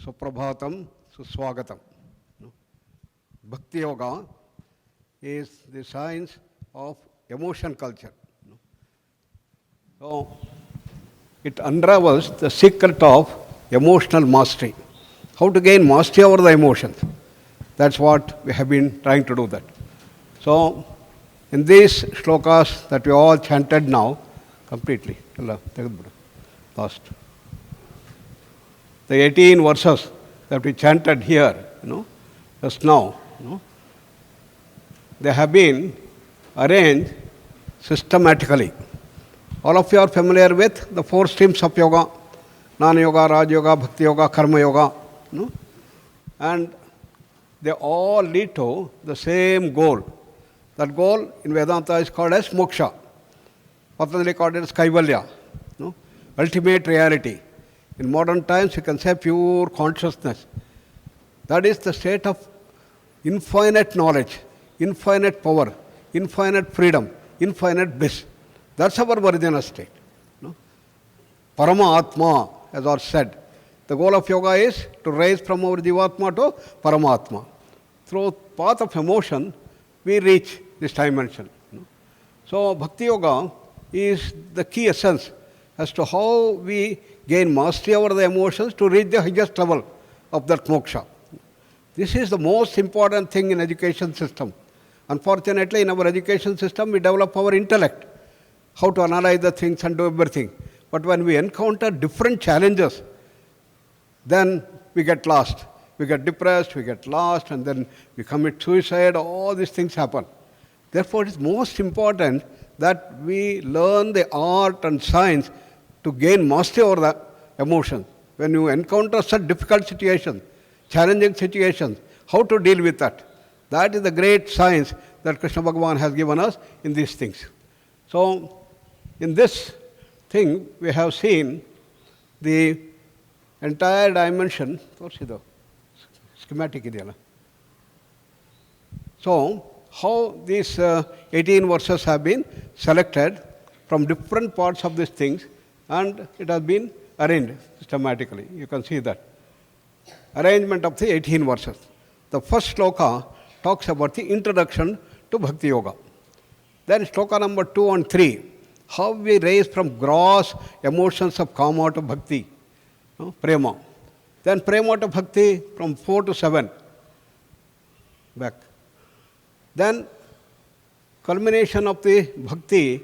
Suprabhatam, Suswagatam. Bhakti Yoga is the science of emotion culture. So, it unravels the secret of emotional mastery. How to gain mastery over the emotions. That's what we have been trying to do that. So, in these shlokas that we all chanted now, completely, last. The 18 verses that we chanted here, just now, they have been arranged systematically. All of you are familiar with the 4 streams of yoga: Jnana Yoga, Raj Yoga, Bhakti Yoga, Karma Yoga. And they all lead to the same goal. That goal in Vedanta is called as moksha. Patanjali called it as kaivalya, ultimate reality. In modern times, you can say pure consciousness. That is the state of infinite knowledge, infinite power, infinite freedom, infinite bliss. That's our original state. Paramatma, as I said. The goal of yoga is to rise from our Jivatma to Paramatma. Through path of emotion, we reach this dimension. So, Bhakti Yoga is the key essence as to how we gain mastery over the emotions to reach the highest level of that moksha. This is the most important thing in education system. Unfortunately, in our education system, we develop our intellect, how to analyze the things and do everything. But when we encounter different challenges, then we get lost. We get depressed, we get lost, and then we commit suicide. All these things happen. Therefore, it is most important that we learn the art and science to gain mastery over the emotion. When you encounter such difficult situations, challenging situations, how to deal with that. That is the great science that Krishna Bhagavan has given us in these things. So, in this thing, we have seen the entire dimension. Schematic. So, how these 18 verses have been selected from different parts of these things, and it has been arranged systematically. You can see that. Arrangement of the 18 verses. The first shloka talks about the introduction to Bhakti Yoga. Then shloka number 2 and 3, how we raise from gross emotions of kama to bhakti, prema. Then prema to bhakti from 4 to 7, back. Then culmination of the bhakti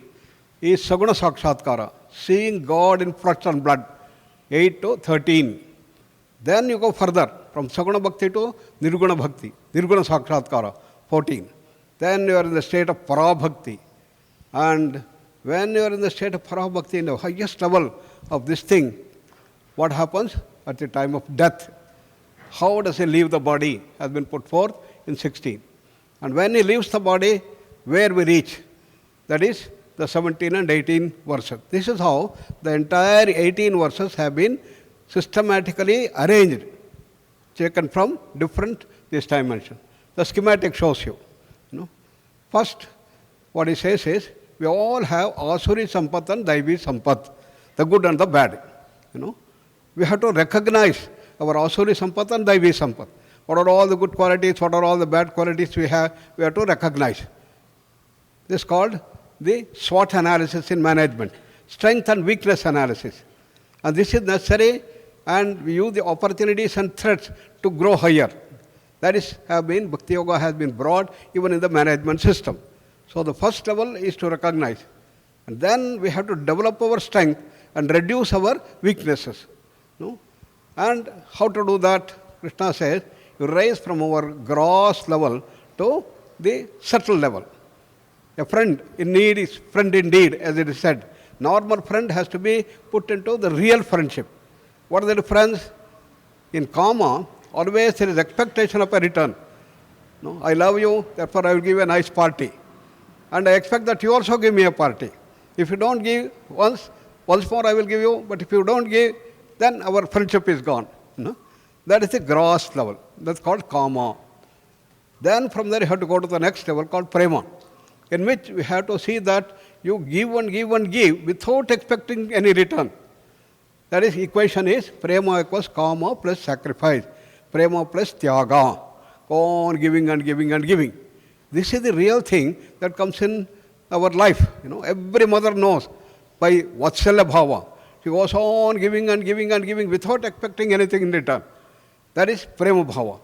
is saguna sakshatkara, seeing God in flesh and blood, 8 to 13. Then you go further from saguna bhakti to nirguna bhakti, nirguna sakshatkara, 14. Then you are in the state of parabhakti. And when you are in the state of parabhakti, in the highest level of this thing, what happens at the time of death? How does he leave the body has been put forth in 16. And when he leaves the body, where we reach? That is the 17 and 18 verses. This is how the entire 18 verses have been systematically arranged, taken from different this dimension. The schematic shows you. First, what he says is, we all have asuri sampat and daivi sampat, the good and the bad. We have to recognize our asuri sampat and daivi sampat. What are all the good qualities, what are all the bad qualities we have to recognize. This is called the SWOT analysis in management, strength and weakness analysis. And this is necessary, and we use the opportunities and threats to grow higher. That is, Bhakti Yoga has been brought even in the management system. So the first level is to recognize. And then we have to develop our strength and reduce our weaknesses. And how to do that? Krishna says, you rise from our gross level to the subtle level. A friend in need is friend indeed, as it is said. Normal friend has to be put into the real friendship. What are the difference? In karma, always there is expectation of a return. I love you, therefore I will give you a nice party. And I expect that you also give me a party. If you don't give once more I will give you, but if you don't give, then our friendship is gone. That is the gross level. That's called karma. Then from there you have to go to the next level called prema, in which we have to see that you give and give and give without expecting any return. That is, equation is prema equals kama plus sacrifice, prema plus tyaga. Go on giving and giving and giving. This is the real thing that comes in our life. Every mother knows by Vatsalya Bhava. She goes on giving and giving and giving without expecting anything in return. That is Prema Bhava.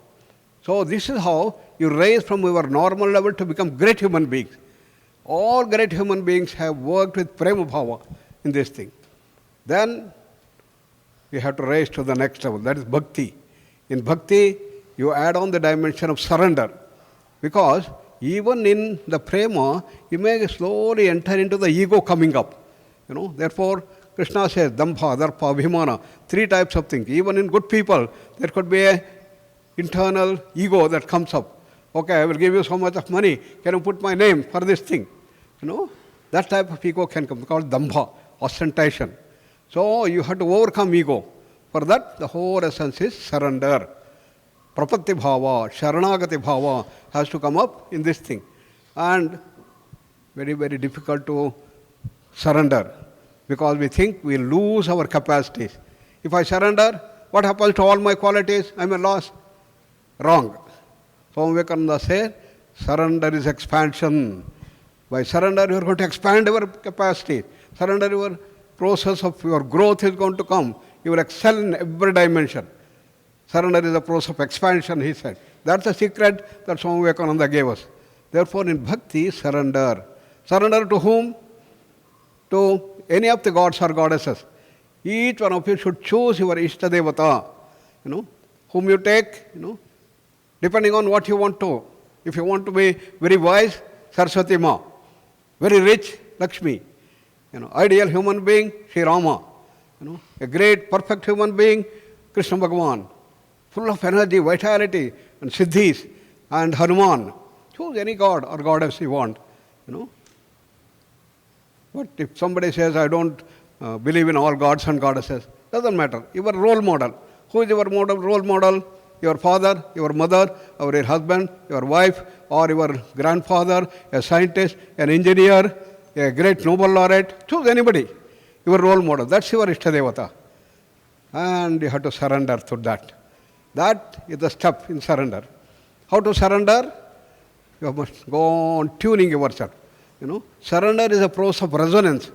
So this is how you rise from your normal level to become great human beings. All great human beings have worked with Prema Bhava in this thing. Then you have to rise to the next level. That is Bhakti. In Bhakti, you add on the dimension of surrender. Because even in the Prema, you may slowly enter into the ego coming up. Therefore, Krishna says, Dambha, Darpa, Abhimana, 3 types of things. Even in good people, there could be an internal ego that comes up. Okay, I will give you so much of money. Can you put my name for this thing? That type of ego can come, called Dambha, ostentation. So you have to overcome ego. For that, the whole essence is surrender. Prapatti Bhava, Sharanagati Bhava has to come up in this thing. And very, very difficult to surrender. Because we think we lose our capacities. If I surrender, what happens to all my qualities? I am a loss. Wrong. Swami Vivekananda said, surrender is expansion. By surrender, you are going to expand your capacity. Surrender, your process of your growth is going to come. You will excel in every dimension. Surrender is a process of expansion, he said. That's the secret that Swami Vivekananda gave us. Therefore, in Bhakti, surrender. Surrender to whom? To any of the gods or goddesses. Each one of you should choose your Ishtadevata, whom you take, depending on what you want to. If you want to be very wise, Saraswati Ma. Very rich, Lakshmi. Ideal human being, Sri Rama. A great, perfect human being, Krishna Bhagavan. Full of energy, vitality, and siddhis, and Hanuman. Choose any god or goddess you want, But if somebody says, I don't believe in all gods and goddesses, doesn't matter. Your role model. Who is your role model? Your father, your mother, or your husband, your wife, or your grandfather, a scientist, an engineer, a great Nobel laureate. Choose anybody. Your role model. That's your Ishtadevata. And you have to surrender to that. That is the step in surrender. How to surrender? You must go on tuning yourself. Surrender is a process of resonance.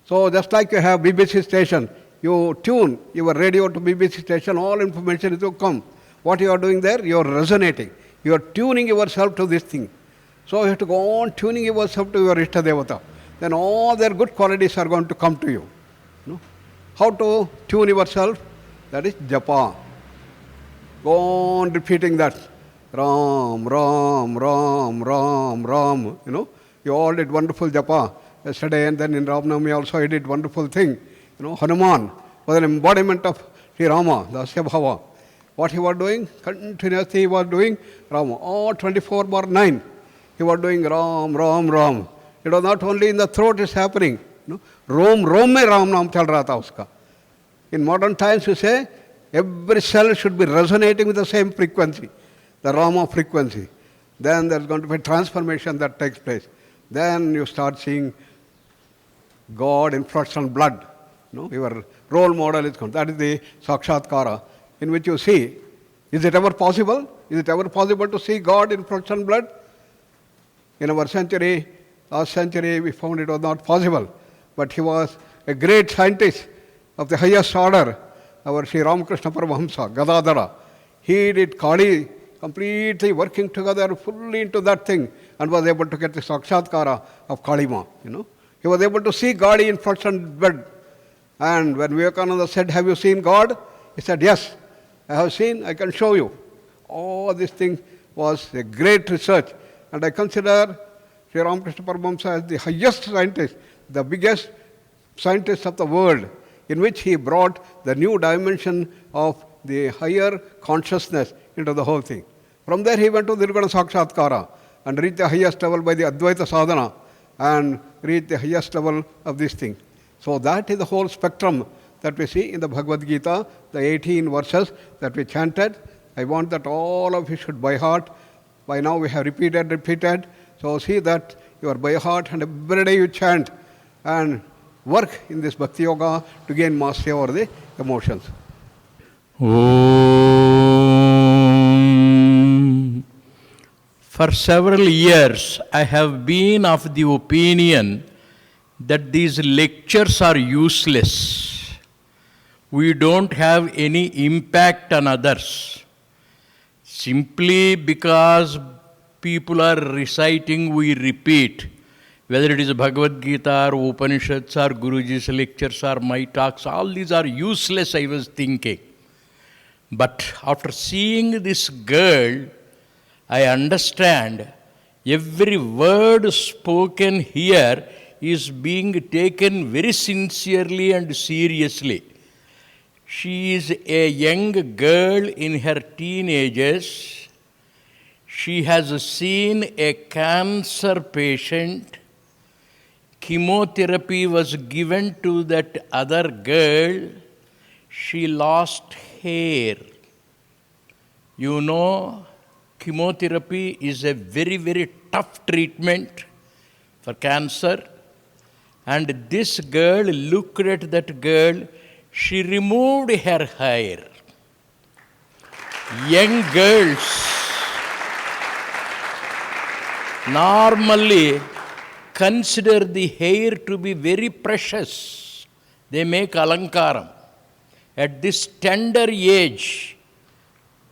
So just like you have BBC station, you tune your radio to BBC station, all information will come. What you are doing there? You are resonating. You are tuning yourself to this thing. So you have to go on tuning yourself to your Ishtadevata. Then all their good qualities are going to come to you. How to tune yourself? That is japa. Go on repeating that. Ram, Ram, Ram, Ram, Ram. You all did wonderful japa yesterday, and then in Ramnami also I did wonderful thing. Hanuman was an embodiment of Sri Rama, the Asya Bhava. What he was doing? Continuously he was doing Rama. All 24/9. He was doing Ram, Ram, Ram. It was not only in the throat it's happening. Rom mein Ram Naam chal raha tha uska. In modern times, you say, every cell should be resonating with the same frequency, the Rama frequency. Then there's going to be transformation that takes place. Then you start seeing God in flesh and blood. Your role model is gone. That is the Sakshatkara, in which you see. Is it ever possible? Is it ever possible to see God in flesh and blood? In our century, last century, we found it was not possible. But he was a great scientist of the highest order, our Sri Ramakrishna Paramahamsa, Gadadhara. He did Kali, completely working together fully into that thing, and was able to get the Sakshatkara of Kalima. He was able to see God in flesh and blood. And when Vivekananda said, have you seen God? He said, yes, I have seen, I can show you. All this thing was a great research. And I consider Sri Ramakrishna Paramahamsa as the highest scientist, the biggest scientist of the world, in which he brought the new dimension of the higher consciousness into the whole thing. From there he went to Nirguna Sakshatkara and reached the highest level by the Advaita Sadhana and reached the highest level of this thing. So that is the whole spectrum that we see in the Bhagavad Gita, the 18 verses that we chanted. I want that all of you should by heart. By now we have repeated. So see that you are by heart, and every day you chant. And work in this Bhakti Yoga to gain mastery over the emotions. Om. For several years, I have been of the opinion that these lectures are useless. We don't have any impact on others. Simply because people are reciting, we repeat. Whether it is Bhagavad Gita or Upanishads or Guruji's lectures or my talks, all these are useless, I was thinking. But after seeing this girl, I understand every word spoken here is being taken very sincerely and seriously. She is a young girl in her teenagers. She has seen a cancer patient. Chemotherapy was given to that other girl. She lost hair. You know, chemotherapy is a very, very tough treatment for cancer. And this girl looked at that girl. She removed her hair. Young girls normally consider the hair to be very precious. They make alankaram. At this tender age,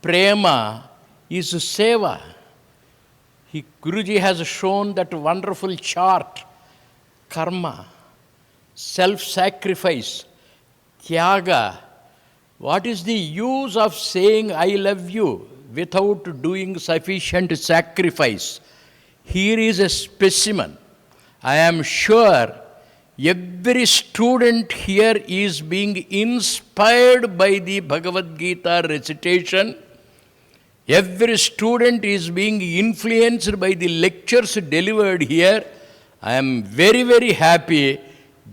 prema is seva. Guruji has shown that wonderful chart, karma, self-sacrifice, tyaga. What is the use of saying I love you without doing sufficient sacrifice? Here is a specimen. I am sure every student here is being inspired by the Bhagavad Gita recitation. Every student is being influenced by the lectures delivered here. I am very, very happy.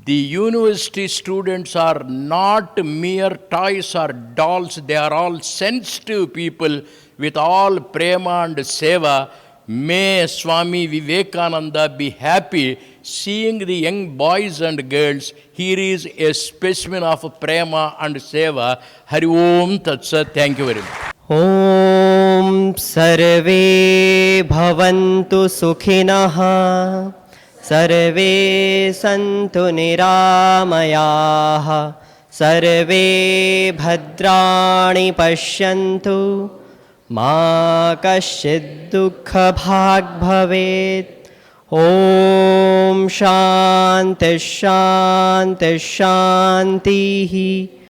The university students are not mere toys or dolls. They are all sensitive people with all prema and seva. May Swami Vivekananda be happy seeing the young boys and girls. Here is a specimen of prema and seva. Hari Om Tat Sat. Thank you very much. Om Sarve Bhavantu Sukhinah Sarve Santu Niramayaha Sarve Bhadrani Pashyantu Ma Kaschid Dukha Bhag Bhavet. Om Shanti Shanti Shanti.